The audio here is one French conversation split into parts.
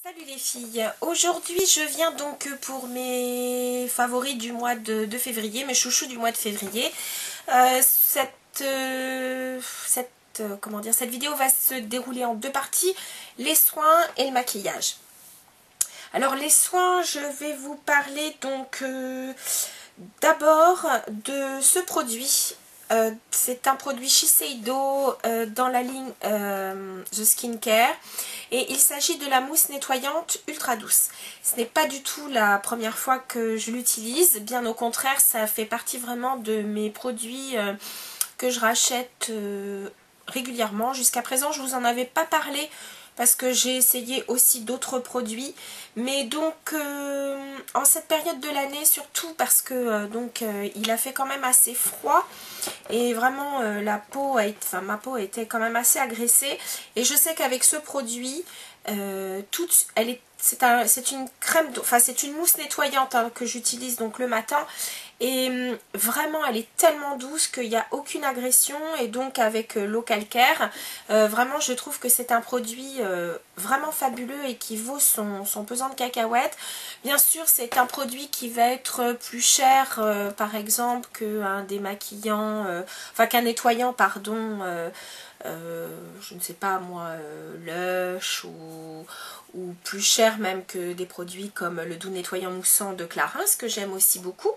Salut les filles, aujourd'hui je viens donc pour mes favoris du mois de février, mes chouchous du mois de février. Cette vidéo va se dérouler en deux parties, les soins et le maquillage. Alors les soins, je vais vous parler donc d'abord de ce produit. C'est un produit Shiseido dans la ligne The Skincare et il s'agit de la mousse nettoyante ultra douce. Ce n'est pas du tout la première fois que je l'utilise, bien au contraire, ça fait partie vraiment de mes produits que je rachète régulièrement. Jusqu'à présent, je vous en avais pas parlé parce que j'ai essayé aussi d'autres produits, mais donc en cette période de l'année, surtout parce que il a fait quand même assez froid et vraiment ma peau a été quand même assez agressée, et je sais qu'avec ce produit c'est une crème, enfin c'est une mousse nettoyante que j'utilise donc le matin, et vraiment elle est tellement douce qu'il n'y a aucune agression, et donc avec l'eau calcaire, vraiment je trouve que c'est un produit vraiment fabuleux et qui vaut son pesant de cacahuètes. Bien sûr c'est un produit qui va être plus cher par exemple qu'un démaquillant, qu'un nettoyant pardon, je ne sais pas moi, Lush ou plus cher même que des produits comme le doux nettoyant moussant de Clarins, que j'aime aussi beaucoup.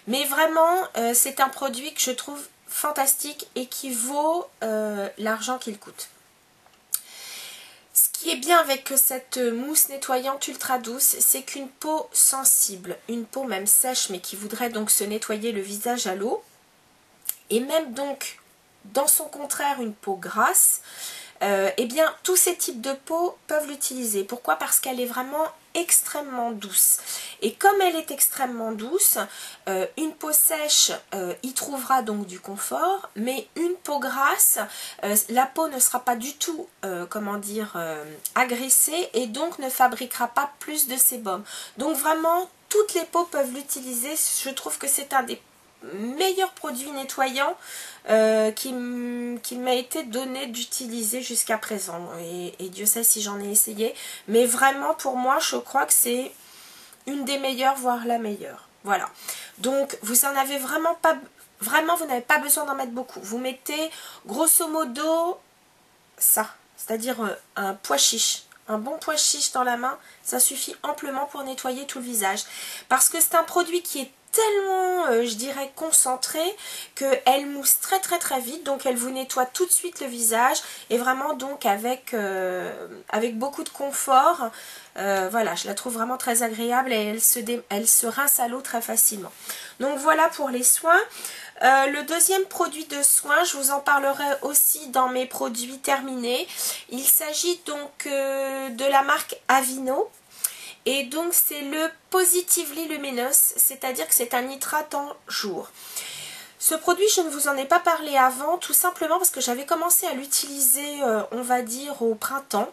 Mais vraiment, c'est un produit que je trouve fantastique et qui vaut l'argent qu'il coûte. Ce qui est bien avec cette mousse nettoyante ultra douce, c'est qu'une peau sensible, une peau même sèche mais qui voudrait donc se nettoyer le visage à l'eau, et même donc dans son contraire une peau grasse, eh bien tous ces types de peau peuvent l'utiliser. Pourquoi? Parce qu'elle est vraiment extrêmement douce, et comme elle est extrêmement douce, une peau sèche y trouvera donc du confort, mais une peau grasse, la peau ne sera pas du tout agressée, et donc ne fabriquera pas plus de sébum. Donc vraiment toutes les peaux peuvent l'utiliser. Je trouve que c'est un des meilleur produit nettoyant qui m'a été donné d'utiliser jusqu'à présent, et Dieu sait si j'en ai essayé, mais vraiment pour moi je crois que c'est une des meilleures, voire la meilleure. Voilà, donc vous en avez vraiment pas, vous n'avez pas besoin d'en mettre beaucoup. Vous mettez grosso modo ça, c'est-à-dire un pois chiche, un bon pois chiche dans la main, ça suffit amplement pour nettoyer tout le visage, parce que c'est un produit qui est tellement, je dirais, concentrée, qu'elle mousse très très très vite, donc elle vous nettoie tout de suite le visage, et vraiment donc avec beaucoup de confort. Voilà, je la trouve vraiment très agréable, et elle se rince à l'eau très facilement. Donc voilà pour les soins. Le deuxième produit de soins, je vous en parlerai aussi dans mes produits terminés. Il s'agit donc de la marque Aveeno. Et donc c'est le Positively Luminous, c'est-à-dire que c'est un hydratant jour. Ce produit, je ne vous en ai pas parlé avant, tout simplement parce que j'avais commencé à l'utiliser, on va dire, au printemps.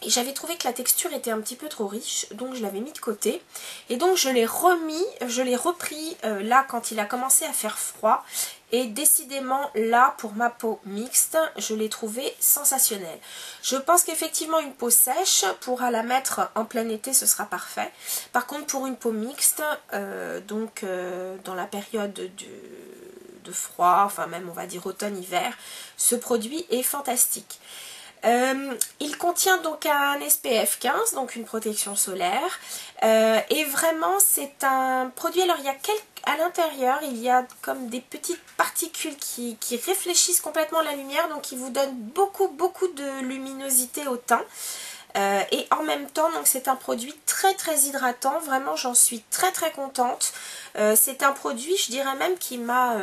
Et j'avais trouvé que la texture était un petit peu trop riche, donc je l'avais mis de côté. Et donc je l'ai repris là quand il a commencé à faire froid. Et décidément là, pour ma peau mixte, je l'ai trouvé sensationnel. Je pense qu'effectivement une peau sèche, pourra la mettre en plein été, ce sera parfait. Par contre pour une peau mixte, dans la période de froid, enfin même on va dire automne-hiver, ce produit est fantastique. Il contient donc un SPF 15, donc une protection solaire, et vraiment c'est un produit, alors il y a à l'intérieur il y a comme des petites particules qui réfléchissent complètement la lumière, donc qui vous donnent beaucoup de luminosité au teint. Et en même temps donc c'est un produit très très hydratant, vraiment j'en suis très très contente. C'est un produit, je dirais même, qui m'a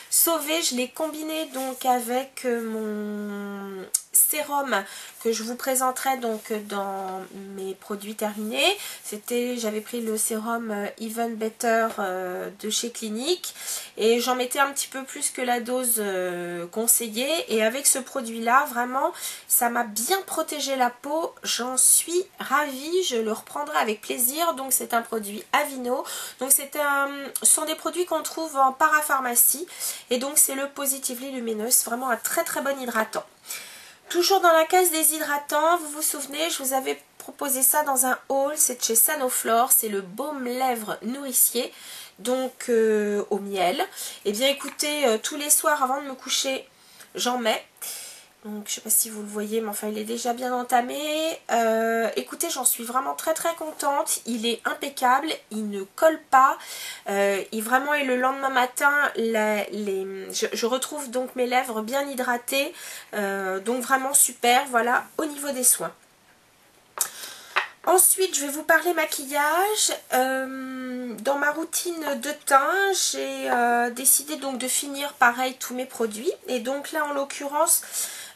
sauvée. Je l'ai combiné donc avec mon sérum que je vous présenterai donc dans mes produits terminés. J'avais pris le sérum Even Better de chez Clinique, et j'en mettais un petit peu plus que la dose conseillée, et avec ce produit là vraiment ça m'a bien protégé la peau. J'en suis ravie, je le reprendrai avec plaisir. Donc c'est un produit Aveeno, donc ce sont des produits qu'on trouve en parapharmacie, et donc c'est le Positively Luminous, vraiment un très très bon hydratant. Toujours dans la case des hydratants, vous vous souvenez, je vous avais proposé ça dans un haul, c'est de chez Sanoflore, c'est le baume lèvres nourricier, donc au miel. Et bien écoutez, tous les soirs avant de me coucher, j'en mets. Donc je ne sais pas si vous le voyez, mais enfin il est déjà bien entamé. Écoutez, j'en suis vraiment très très contente. Il est impeccable, il ne colle pas. Vraiment, et le lendemain matin, je retrouve donc mes lèvres bien hydratées. Donc vraiment super, voilà, au niveau des soins. Ensuite, je vais vous parler maquillage. Dans ma routine de teint, j'ai décidé donc de finir pareil tous mes produits. Et donc là, en l'occurrence,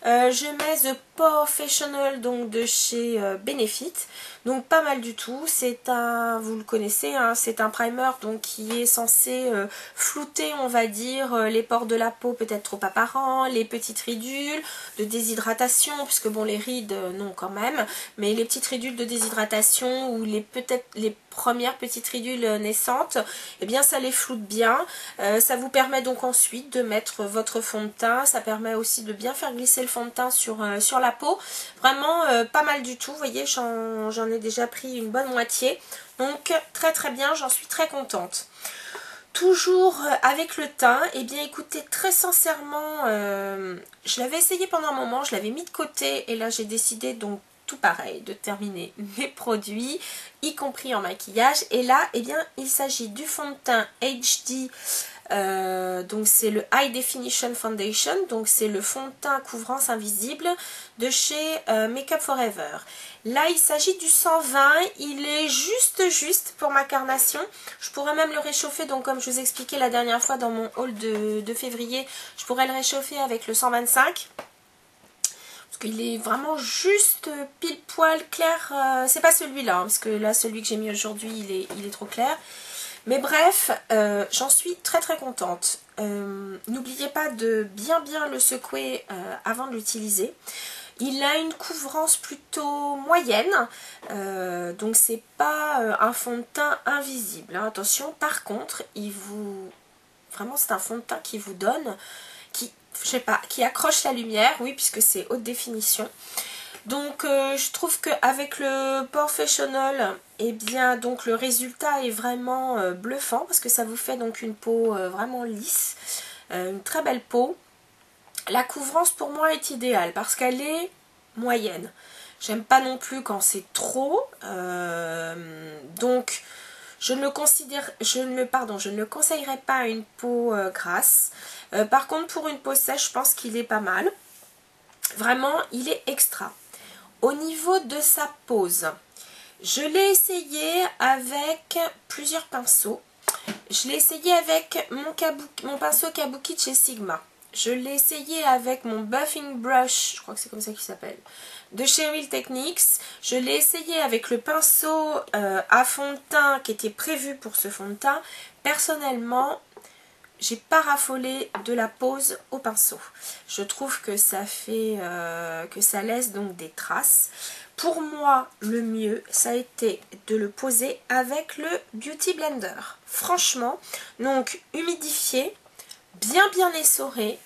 je mets The Professional donc de chez Benefit. Donc pas mal du tout. C'est un, vous le connaissez, hein, c'est un primer donc qui est censé flouter, on va dire, les pores de la peau peut-être trop apparents, les petites ridules de déshydratation, puisque bon, les rides, non quand même, mais les petites ridules de déshydratation ou peut-être les premières petites ridules naissantes, eh bien ça les floute bien. Ça vous permet donc ensuite de mettre votre fond de teint. Ça permet aussi de bien faire glisser le fond de teint sur la peau. Vraiment pas mal du tout. Vous voyez, j'en ai déjà pris une bonne moitié. Donc très très bien, j'en suis très contente. Toujours avec le teint, et bien écoutez, très sincèrement, je l'avais essayé pendant un moment, je l'avais mis de côté et là j'ai décidé donc tout pareil de terminer mes produits, y compris en maquillage. Et là, eh bien, il s'agit du fond de teint HD, donc c'est le High Definition Foundation, donc c'est le fond de teint couvrance invisible de chez Make Up For Ever. Là, il s'agit du 120, il est juste pour ma carnation. Je pourrais même le réchauffer, donc comme je vous expliquais la dernière fois dans mon haul de février, je pourrais le réchauffer avec le 125. Parce qu'il est vraiment juste pile poil clair. C'est pas celui-là, hein, parce que là, celui que j'ai mis aujourd'hui, il est trop clair. Mais bref, j'en suis très très contente. N'oubliez pas de bien le secouer avant de l'utiliser. Il a une couvrance plutôt moyenne, donc c'est pas un fond de teint invisible, hein, attention. Par contre, vraiment c'est un fond de teint qui vous donne, je sais pas, qui accroche la lumière, oui, puisque c'est haute définition. Donc je trouve qu'avec le Professional, eh bien donc le résultat est vraiment bluffant, parce que ça vous fait donc une peau vraiment lisse, une très belle peau. La couvrance pour moi est idéale parce qu'elle est moyenne. J'aime pas non plus quand c'est trop, donc je ne le conseillerais pas à une peau grasse. Par contre, pour une peau sèche, je pense qu'il est pas mal. Vraiment, il est extra. Au niveau de sa pose, je l'ai essayé avec plusieurs pinceaux. Je l'ai essayé avec mon pinceau Kabuki de chez Sigma. Je l'ai essayé avec mon buffing brush, je crois que c'est comme ça qu'il s'appelle, de chez Real Techniques. Je l'ai essayé avec le pinceau à fond de teint qui était prévu pour ce fond de teint. Personnellement, j'ai pas raffolé de la pose au pinceau. Je trouve que ça fait que ça laisse donc des traces. Pour moi, le mieux, ça a été de le poser avec le Beauty Blender. Franchement, donc humidifié, bien essoré,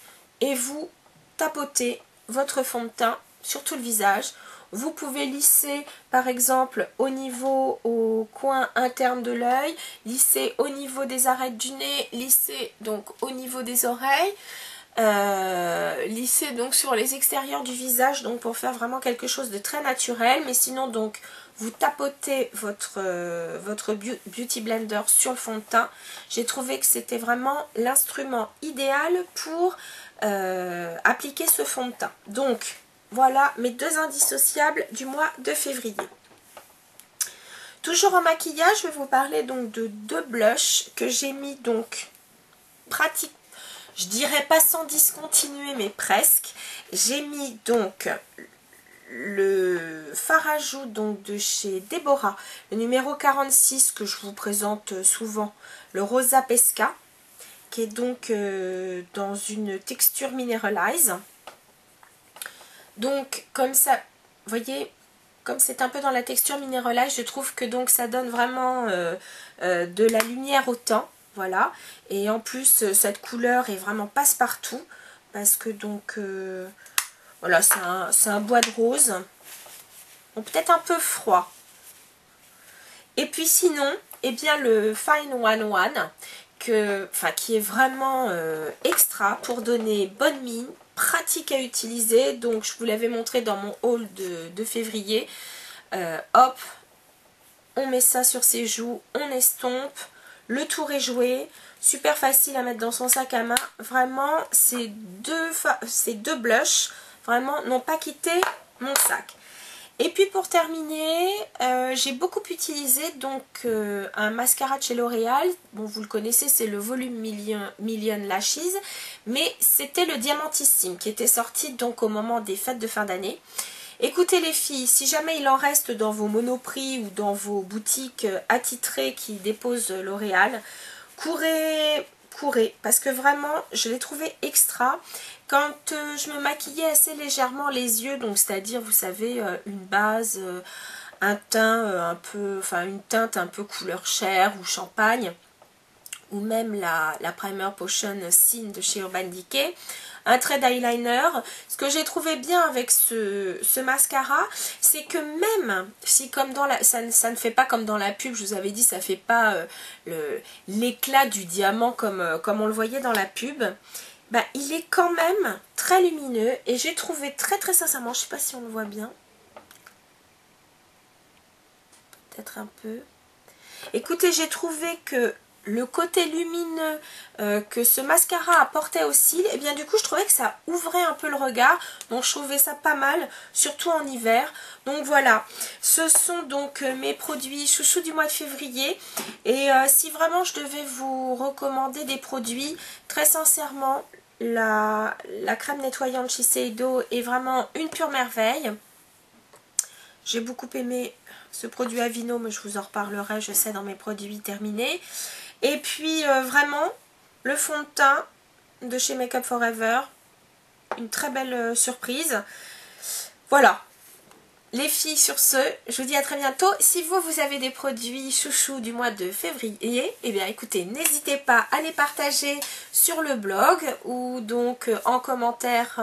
et vous tapotez votre fond de teint sur tout le visage. Vous pouvez lisser par exemple au coin interne de l'œil, lisser au niveau des arêtes du nez, lisser donc au niveau des oreilles, lisser donc sur les extérieurs du visage, donc pour faire vraiment quelque chose de très naturel. Mais sinon donc vous tapotez votre Beauty Blender sur le fond de teint. J'ai trouvé que c'était vraiment l'instrument idéal pour appliquer ce fond de teint. Donc voilà mes deux indissociables du mois de février. Toujours en maquillage, je vais vous parler donc de deux blushs que j'ai mis donc pratiquement, je dirais pas sans discontinuer, mais presque. J'ai mis donc le fard à joues donc de chez Deborah, le numéro 46 que je vous présente souvent, le Rosa Pesca, qui est donc dans une texture Mineralize. Donc comme ça, vous voyez, comme c'est un peu dans la texture Mineralize, je trouve que donc ça donne vraiment de la lumière au teint. Voilà, et en plus cette couleur est vraiment passe-partout, parce que donc Voilà, c'est un bois de rose. Bon, peut-être un peu froid. Et puis sinon, eh bien le Fine 101, qui est vraiment extra pour donner bonne mine, pratique à utiliser. Donc je vous l'avais montré dans mon haul de février. Hop, on met ça sur ses joues, on estompe, le tour est joué. Super facile à mettre dans son sac à main. Vraiment, ces deux blushs, vraiment, n'ont pas quitté mon sac. Et puis pour terminer, j'ai beaucoup utilisé donc un mascara de chez L'Oréal. Bon, vous le connaissez, c'est le Volume Million Lashes. Mais c'était le Diamantissime qui était sorti donc au moment des fêtes de fin d'année. Écoutez les filles, si jamais il en reste dans vos Monoprix ou dans vos boutiques attitrées qui déposent L'Oréal, courez, parce que vraiment je l'ai trouvé extra. Quand je me maquillais assez légèrement les yeux, donc c'est-à-dire vous savez une base, un teint une teinte un peu couleur chair ou champagne, ou même la Primer Potion Scene de chez Urban Decay, un trait d'eyeliner. Ce que j'ai trouvé bien avec ce mascara, c'est que même si comme dans ça ne fait pas comme dans la pub, je vous avais dit, ça fait pas l'éclat du diamant comme on le voyait dans la pub, bah, il est quand même très lumineux et j'ai trouvé très sincèrement, je sais pas si on le voit bien, peut-être un peu. Écoutez, j'ai trouvé que le côté lumineux que ce mascara apportait au cils, et bien du coup je trouvais que ça ouvrait un peu le regard, donc je trouvais ça pas mal, surtout en hiver. Donc voilà, ce sont donc mes produits chouchous du mois de février, et si vraiment je devais vous recommander des produits, très sincèrement, la crème nettoyante Shiseido est vraiment une pure merveille. J'ai beaucoup aimé ce produit Aveeno, mais je vous en reparlerai, je sais, dans mes produits terminés. Et puis vraiment, le fond de teint de chez Make Up For Ever, une très belle surprise. Voilà. Les filles, sur ce, je vous dis à très bientôt. Si vous avez des produits chouchous du mois de février, eh bien écoutez, n'hésitez pas à les partager sur le blog ou donc en commentaire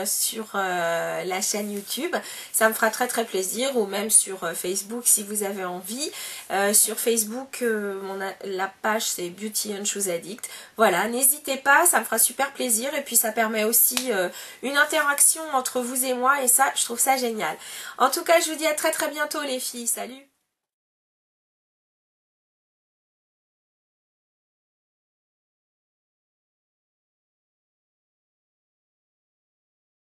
sur la chaîne YouTube. Ça me fera très plaisir, ou même sur Facebook si vous avez envie. Sur Facebook, la page c'est Beauty and Shoes Addict. Voilà, n'hésitez pas, ça me fera super plaisir et puis ça permet aussi une interaction entre vous et moi et ça, je trouve ça génial. En tout cas, je vous dis à très bientôt les filles. Salut!